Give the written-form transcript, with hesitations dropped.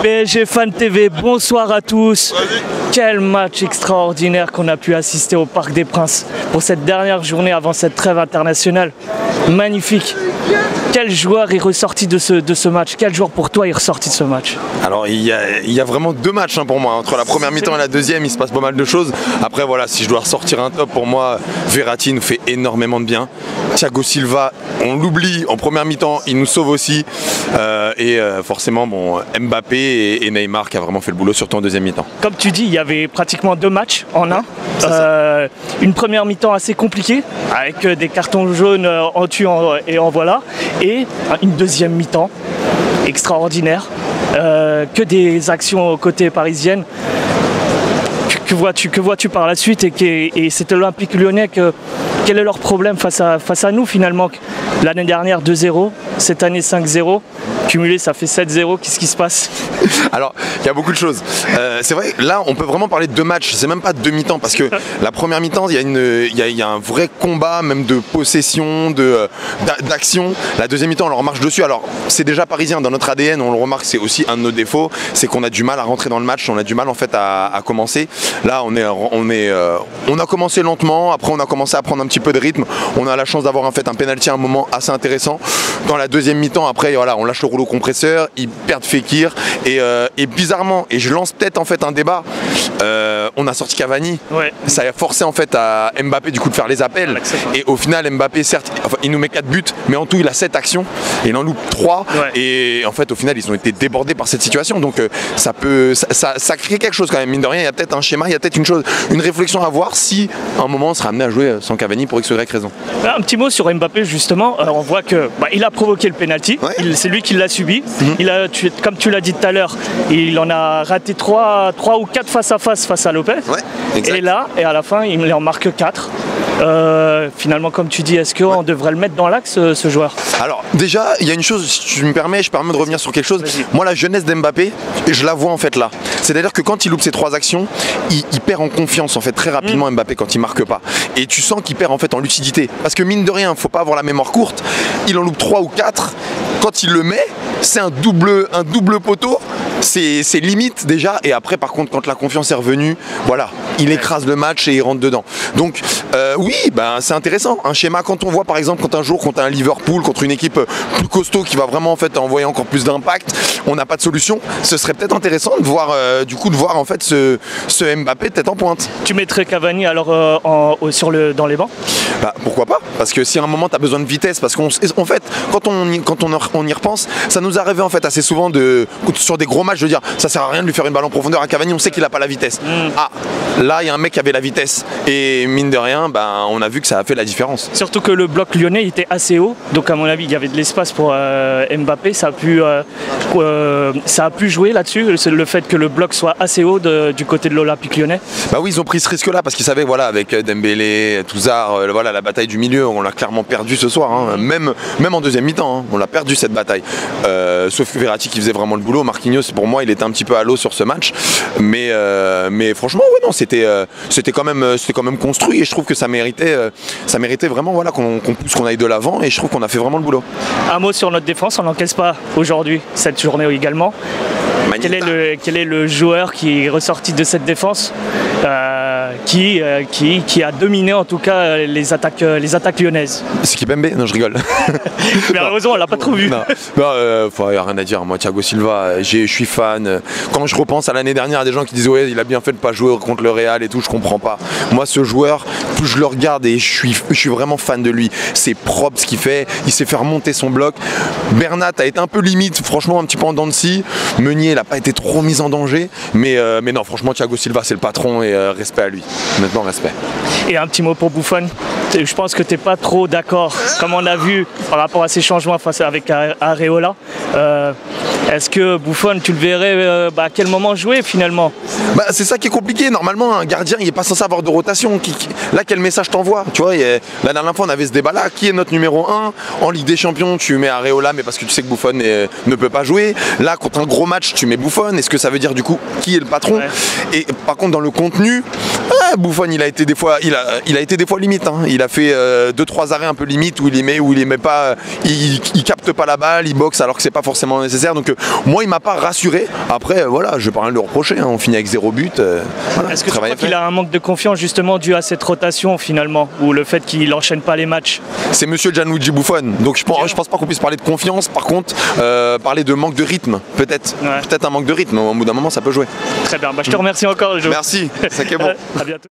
PSG Fan TV, bonsoir à tous. Quel match extraordinaire qu'on a pu assister au Parc des Princes pour cette dernière journée avant cette trêve internationale. Magnifique. Quel joueur est ressorti de ce match? Quel joueur pour toi est ressorti de ce match? Alors il y a vraiment deux matchs pour moi. Entre la première mi-temps et la deuxième, il se passe pas mal de choses. Après voilà, si je dois ressortir un top, pour moi, Verratti nous fait énormément de bien. Thiago Silva, on l'oublie en première mi-temps, il nous sauve aussi. Forcément, bon, Mbappé et Neymar qui a vraiment fait le boulot, surtout en deuxième mi-temps. Comme tu dis, il y avait pratiquement deux matchs en un. Une première mi-temps assez compliquée, avec des cartons jaunes en tu et en voilà. Et une deuxième mi-temps extraordinaire, que des actions côté parisienne. Que vois-tu par la suite et c'est l'Olympique Lyonnais quel est leur problème face à nous finalement? L'année dernière 2-0, cette année 5-0, cumulé ça fait 7-0, qu'est-ce qui se passe? Alors il y a beaucoup de choses. C'est vrai, là on peut vraiment parler de deux matchs, c'est même pas de deux mi-temps parce que la première mi-temps il y a un vrai combat même de possession, d'action. La deuxième mi-temps on leur marche dessus. Alors c'est déjà parisien, dans notre ADN on le remarque, c'est aussi un de nos défauts, c'est qu'on a du mal à rentrer dans le match, on a du mal en fait à commencer. Là on a commencé lentement, après on a commencé à prendre un petit peu de rythme, on a la chance d'avoir en fait un penalty à un moment assez intéressant. Dans la deuxième mi-temps après voilà, on lâche le rouleau compresseur, ils perdent Fekir et bizarrement, et je lance peut-être en fait un débat, on a sorti Cavani, ouais. Ça a forcé en fait à Mbappé du coup de faire les appels et au final Mbappé certes il nous met 4 buts mais en tout il a 7 actions et il en loupe 3 ouais. Et en fait au final ils ont été débordés par cette situation donc ça crée quelque chose quand même, mine de rien il y a peut-être un schéma, il y a peut-être une réflexion à voir si à un moment on sera amené à jouer sans Cavani pour X ou Y raison. Un petit mot sur Mbappé justement, on voit que il a provoqué le penalty, ouais. C'est lui qui l'a subi, comme tu l'as dit tout à l'heure, il en a raté 3 ou 4 face à Lopez, ouais, et à la fin il en marque 4. Finalement comme tu dis, est-ce qu'on devrait le mettre dans l'axe ce joueur? Alors déjà il y a une chose, si tu me permets, je permets de revenir sur quelque chose. Moi la jeunesse d'Mbappé, je la vois en fait là. C'est-à-dire que quand il loupe ses 3 actions, il perd en confiance en fait très rapidement Mbappé quand il marque pas. Et tu sens qu'il perd en fait en lucidité. Parce que mine de rien, faut pas avoir la mémoire courte. Il en loupe 3 ou 4. Quand il le met, c'est un double poteau. C'est limite déjà, et après par contre quand la confiance est revenue, voilà, il écrase le match et il rentre dedans. Donc oui, c'est intéressant, un schéma quand on voit par exemple quand un jour contre un Liverpool, contre une équipe plus costaud qui va vraiment en fait envoyer encore plus d'impact, on n'a pas de solution, ce serait peut-être intéressant de voir en fait ce Mbappé tête en pointe. Tu mettrais Cavani alors dans les bancs? Pourquoi pas, parce que si à un moment tu as besoin de vitesse, parce qu'en fait quand on y repense, ça nous arrivait en fait assez souvent sur des gros matchs, je veux dire, ça sert à rien de lui faire une balle en profondeur à Cavani, on sait qu'il n'a pas la vitesse. Ah, là il y a un mec qui avait la vitesse et mine de rien, on a vu que ça a fait la différence. Surtout que le bloc lyonnais était assez haut, donc à mon avis il y avait de l'espace pour Mbappé, ça a pu jouer là-dessus, le fait que le bloc soit assez haut du côté de l'Olympique Lyonnais. Oui, ils ont pris ce risque-là parce qu'ils savaient, voilà, avec Dembélé, Touzard, voilà, la bataille du milieu, on l'a clairement perdu ce soir, hein. Même en deuxième mi-temps, hein, on l'a perdu cette bataille. Sauf Verratti qui faisait vraiment le boulot, Marquinhos pour moi il était un petit peu à l'eau sur ce match, mais franchement ouais, non, c'était quand même construit et je trouve que ça méritait vraiment voilà, qu'on pousse, qu'on aille de l'avant et je trouve qu'on a fait vraiment le boulot. Un mot sur notre défense, on n'encaisse pas aujourd'hui, cette journée également. Quel est le joueur qui est ressorti de cette défense qui a dominé en tout cas les attaques lyonnaises? C'est Kipembe? Non, je rigole. Mais heureusement on l'a pas trop vu. Il n'y a rien à dire, moi Thiago Silva, je suis fan. Quand je repense à l'année dernière, il y a des gens qui disent ouais il a bien fait de pas jouer contre le Real et tout, je comprends pas. Moi ce joueur, je le regarde et je suis vraiment fan de lui. C'est propre ce qu'il fait, il sait faire monter son bloc. Bernat a été un peu limite, franchement un petit peu en dents de scie. Meunier n'a pas été trop mis en danger, mais non franchement Thiago Silva c'est le patron et respect à lui, honnêtement respect. Et un petit mot pour Buffon, je pense que tu n'es pas trop d'accord, comme on a vu par rapport à ces changements avec Areola. Est-ce que Buffon, tu le verrais à quel moment jouer finalement? C'est ça qui est compliqué. Normalement, un gardien, il n'est pas censé avoir de rotation. Là, quel message t'envoie? Tu vois, la dernière fois, on avait ce débat-là. Qui est notre numéro 1? En Ligue des Champions, tu mets Areola, mais parce que tu sais que Buffon ne peut pas jouer. Là, contre un gros match, tu mets Buffon. Est-ce que ça veut dire du coup qui est le patron? Ouais. Et par contre, dans le contenu, Buffon, il a été des fois limite. Hein. il a fait 2-3 arrêts un peu limite où il met pas, il capte pas la balle, il boxe alors que c'est pas forcément nécessaire. Donc moi, il m'a pas rassuré. Après, voilà, je vais pas rien lui reprocher. Hein. On finit avec 0 but. Voilà, est-ce que tu crois qu'il a un manque de confiance justement dû à cette rotation finalement, ou le fait qu'il enchaîne pas les matchs? C'est Monsieur Gianluigi Buffon. Donc je pense pas qu'on puisse parler de confiance. Par contre, parler de manque de rythme, peut-être. Ouais. Peut-être un manque de rythme. Au bout d'un moment, ça peut jouer. Très bien. Bah, je te remercie encore. Merci. C'est bon. À bientôt.